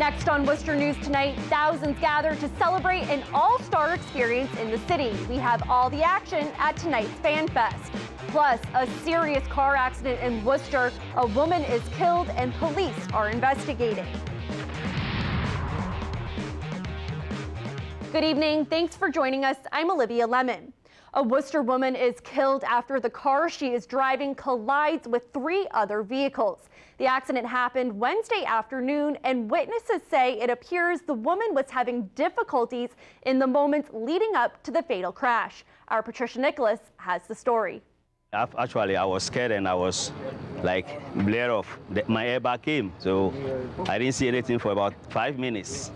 Next on Worcester News Tonight, thousands gather to celebrate an all-star experience in the city. We have all the action at tonight's Fan Fest. Plus, a serious car accident in Worcester. A woman is killed and police are investigating. Good evening. Thanks for joining us. I'm Olivia Lemon. A Worcester woman is killed after the car she is driving collides with 3 other vehicles. The accident happened Wednesday afternoon, and witnesses say it appears the woman was having difficulties in the moments leading up to the fatal crash. Our Patricia Nicholas has the story. Actually, I was scared and I was like blare off. My airbag came, so I didn't see anything for about 5 minutes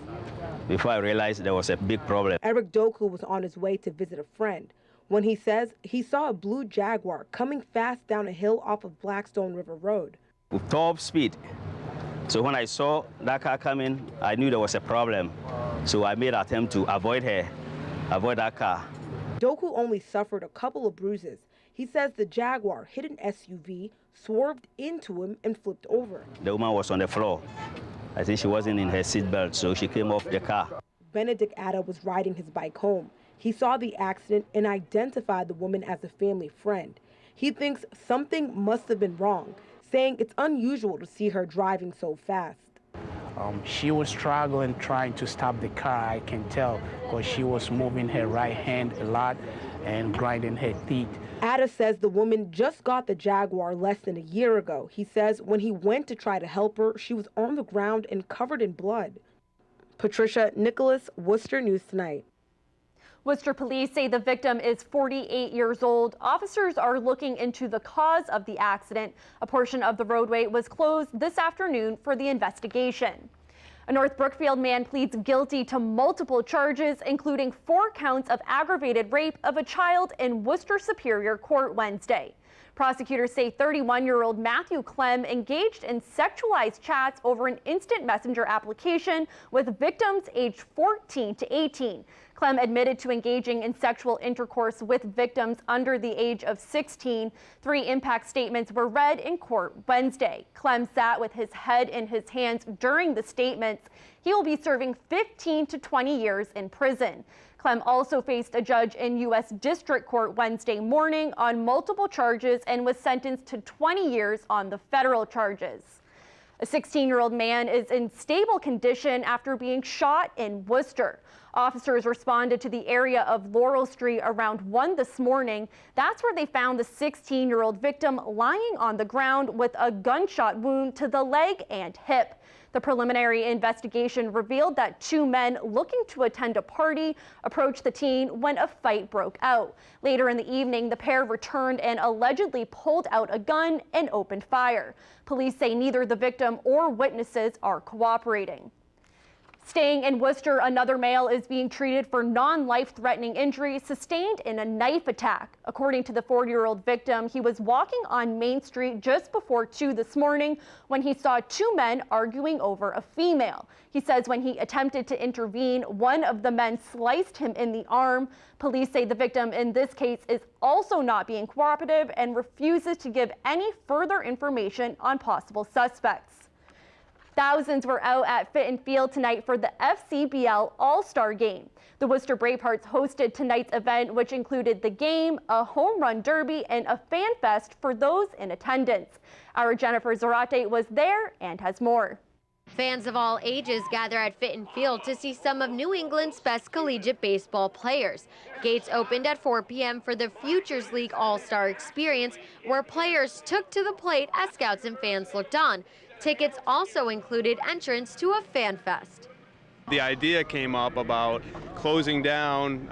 before I realized there was a big problem. Eric Doku was on his way to visit a friend when he says he saw a blue Jaguar coming fast down a hill off of Blackstone River Road. With top speed. So when I saw that car coming, I knew there was a problem. So I made an attempt to avoid that car. Doku only suffered a couple of bruises. He says the Jaguar hit an SUV, swerved into him, and flipped over. The woman was on the floor. I think she wasn't in her seatbelt, so she came off the car. Benedict Atta was riding his bike home. He saw the accident and identified the woman as a family friend. He thinks something must have been wrong, saying it's unusual to see her driving so fast. She was struggling trying to stop the car, I can tell, because she was moving her right hand a lot and grinding her teeth. Atta says the woman just got the Jaguar less than a year ago. He says when he went to try to help her, she was on the ground and covered in blood. Patricia Nicholas, Worcester News Tonight. Worcester police say the victim is 48 years old. Officers are looking into the cause of the accident. A portion of the roadway was closed this afternoon for the investigation. A North Brookfield man pleads guilty to multiple charges, including 4 counts of aggravated rape of a child in Worcester Superior Court Wednesday. Prosecutors say 31-year-old Matthew Clem engaged in sexualized chats over an instant messenger application with victims aged 14 to 18. Clem admitted to engaging in sexual intercourse with victims under the age of 16. 3 impact statements were read in court Wednesday. Clem sat with his head in his hands during the statements. He will be serving 15 to 20 years in prison. Clem also faced a judge in U.S. District Court Wednesday morning on multiple charges and was sentenced to 20 years on the federal charges. A 16-year-old man is in stable condition after being shot in Worcester. Officers responded to the area of Laurel Street around 1 this morning. That's where they found the 16-year-old victim lying on the ground with a gunshot wound to the leg and hip. The preliminary investigation revealed that 2 men looking to attend a party approached the teen when a fight broke out. Later in the evening, the pair returned and allegedly pulled out a gun and opened fire. Police say neither the victim or witnesses are cooperating. Staying in Worcester, another male is being treated for non-life-threatening injuries sustained in a knife attack. According to the 40-year-old victim, he was walking on Main Street just before 2 this morning when he saw 2 men arguing over a female. He says when he attempted to intervene, one of the men sliced him in the arm. Police say the victim in this case is also not being cooperative and refuses to give any further information on possible suspects. Thousands were out at Fitton Field tonight for the FCBL All-Star Game. The Worcester Bravehearts hosted tonight's event, which included the game, a home run derby, and a fan fest for those in attendance. Our Jennifer Zarate was there and has more. Fans of all ages gather at Fitton Field to see some of New England's best collegiate baseball players. Gates opened at 4 p.m. for the Futures League All-Star Experience, where players took to the plate as scouts and fans looked on. Tickets also included entrance to a fan fest. The idea came up about closing down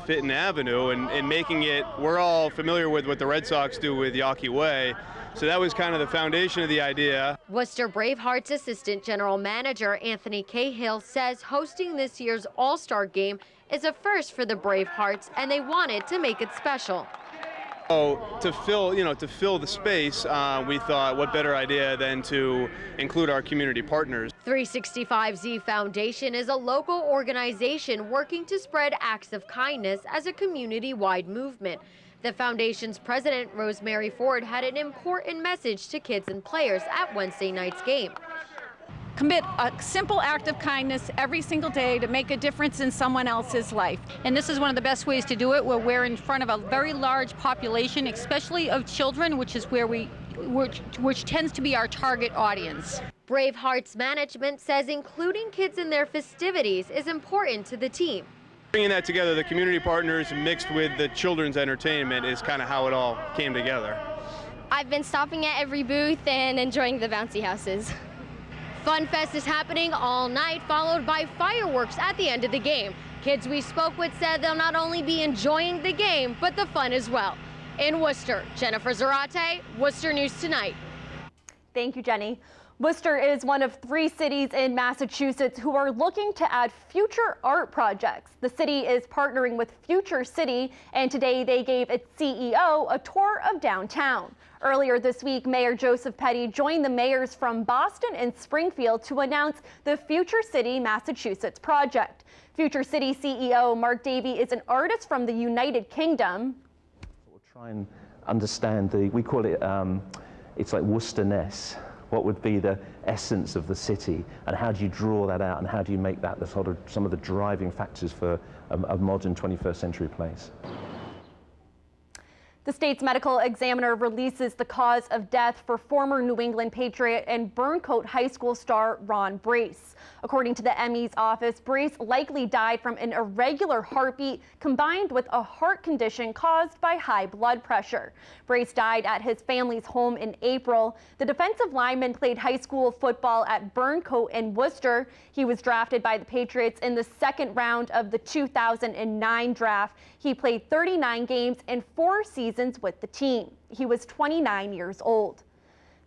Fitton Avenue and making it, we're all familiar with what the Red Sox do with Yawkey Way, so that was kind of the foundation of the idea. Worcester Bravehearts Assistant General Manager Anthony Cahill says hosting this year's All-Star Game is a first for the Bravehearts, and they wanted to make it special. So to fill the space, we thought what better idea than to include our community partners. 365Z Foundation is a local organization working to spread acts of kindness as a community-wide movement. The foundation's president, Rosemary Ford, had an important message to kids and players at Wednesday night's game. commit a simple act of kindness every single day to make a difference in someone else's life. And this is one of the best ways to do it, where we're in front of a very large population, especially of children, which is where which tends to be our target audience. Bravehearts management says including kids in their festivities is important to the team. Bringing that together, the community partners mixed with the children's entertainment is kind of how it all came together. I've been stopping at every booth and enjoying the bouncy houses. Fun Fest is happening all night, followed by fireworks at the end of the game. Kids we spoke with said they'll not only be enjoying the game, but the fun as well. In Worcester, Jennifer Zarate, Worcester News Tonight. Thank you, Jenny. Worcester is one of 3 cities in Massachusetts who are looking to add future art projects. The city is partnering with Future City, and today they gave its CEO a tour of downtown. Earlier this week, Mayor Joseph Petty joined the mayors from Boston and Springfield to announce the Future City Massachusetts project. Future City CEO Mark Davey is an artist from the United Kingdom. We'll try and understand we call it, it's like Worcesterness. What would be the essence of the city, and how do you draw that out, and how do you make that the sort of some of the driving factors for a modern 21st century place? The state's medical examiner releases the cause of death for former New England Patriot and Burncoat High School star Ron Brace. According to the ME's office, Brace likely died from an irregular heartbeat combined with a heart condition caused by high blood pressure. Brace died at his family's home in April. The defensive lineman played high school football at Burncoat and Worcester. He was drafted by the Patriots in the 2nd round of the 2009 draft. He played 39 games in 4 seasons with the team. He was 29 years old.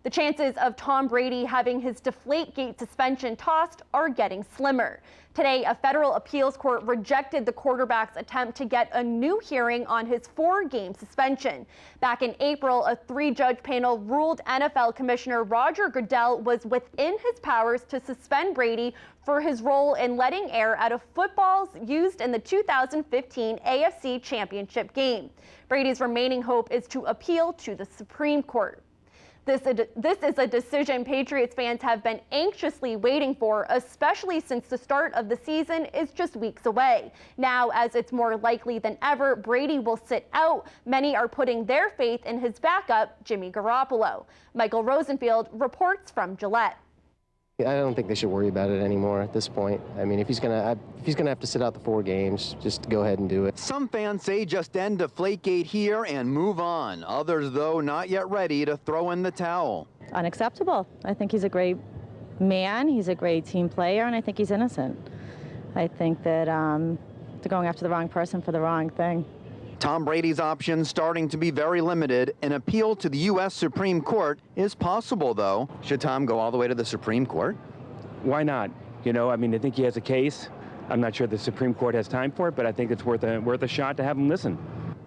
The chances of Tom Brady having his Deflategate suspension tossed are getting slimmer. Today, a federal appeals court rejected the quarterback's attempt to get a new hearing on his 4-game suspension. Back in April, a 3-judge panel ruled NFL Commissioner Roger Goodell was within his powers to suspend Brady for his role in letting air out of footballs used in the 2015 AFC Championship game. Brady's remaining hope is to appeal to the Supreme Court. This is a decision Patriots fans have been anxiously waiting for, especially since the start of the season is just weeks away. Now, as it's more likely than ever, Brady will sit out. Many are putting their faith in his backup, Jimmy Garoppolo. Michael Rosenfield reports from Gillette. I don't think they should worry about it anymore at this point. I mean, if he's gonna have to sit out the 4 games, just go ahead and do it. Some fans say just end Deflategate here and move on. Others, though, not yet ready to throw in the towel. Unacceptable. I think he's a great man. He's a great team player, and I think he's innocent. I think that they're going after the wrong person for the wrong thing. Tom Brady's options starting to be very limited. An appeal to the U.S. Supreme Court is possible, though. Should Tom go all the way to the Supreme Court? Why not? You know, I mean, I think he has a case. I'm not sure the Supreme Court has time for it, but I think it's worth a shot to have him listen.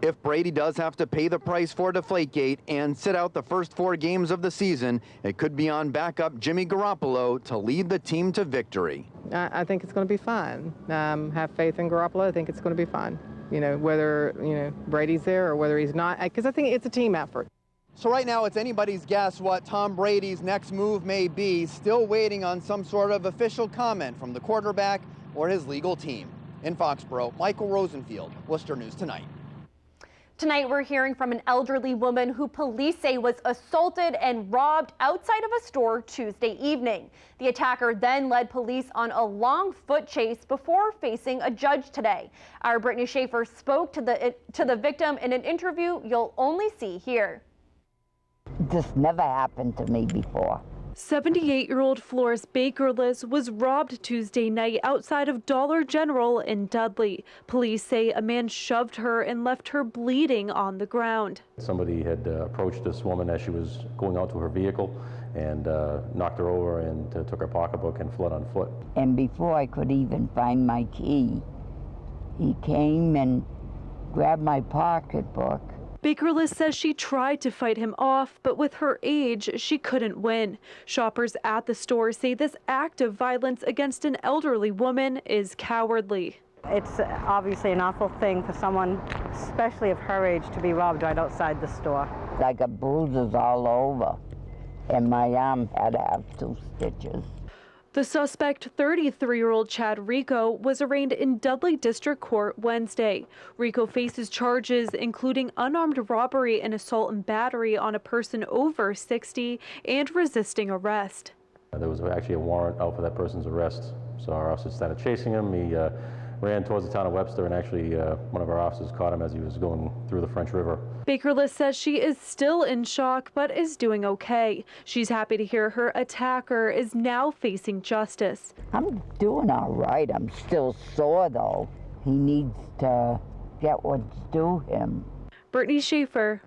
If Brady does have to pay the price for Deflategate and sit out the first 4 games of the season, it could be on backup Jimmy Garoppolo to lead the team to victory. I think it's going to be fine. Have faith in Garoppolo. I think it's going to be fine. You know, whether, Brady's there or whether he's not, because I think it's a team effort. So right now it's anybody's guess what Tom Brady's next move may be, still waiting on some sort of official comment from the quarterback or his legal team. In Foxborough, Michael Rosenfield, Worcester News Tonight. Tonight, we're hearing from an elderly woman who police say was assaulted and robbed outside of a store Tuesday evening. The attacker then led police on a long foot chase before facing a judge today. Our Brittany Schaefer spoke to the victim in an interview you'll only see here. This never happened to me before. 78-year-old Florence Bakerless was robbed Tuesday night outside of Dollar General in Dudley. Police say a man shoved her and left her bleeding on the ground. Somebody had approached this woman as she was going out to her vehicle and knocked her over and took her pocketbook and fled on foot. And before I could even find my key, he came and grabbed my pocketbook. Bakerless says she tried to fight him off, but with her age, she couldn't win. Shoppers at the store say this act of violence against an elderly woman is cowardly. It's obviously an awful thing for someone, especially of her age, to be robbed right outside the store. I got bruises all over, and my arm had to have 2 stitches. The suspect, 33-year-old Chad Rico, was arraigned in Dudley District Court Wednesday. Rico faces charges including unarmed robbery and assault and battery on a person over 60 and resisting arrest. There was actually a warrant out for that person's arrest, so our officers started chasing him. He ran towards the town of Webster, and actually one of our officers caught him as he was going through the French River. Bakerless says she is still in shock but is doing okay. She's happy to hear her attacker is now facing justice. I'm doing all right. I'm still sore, though. He needs to get what's due him. Brittany Schaefer.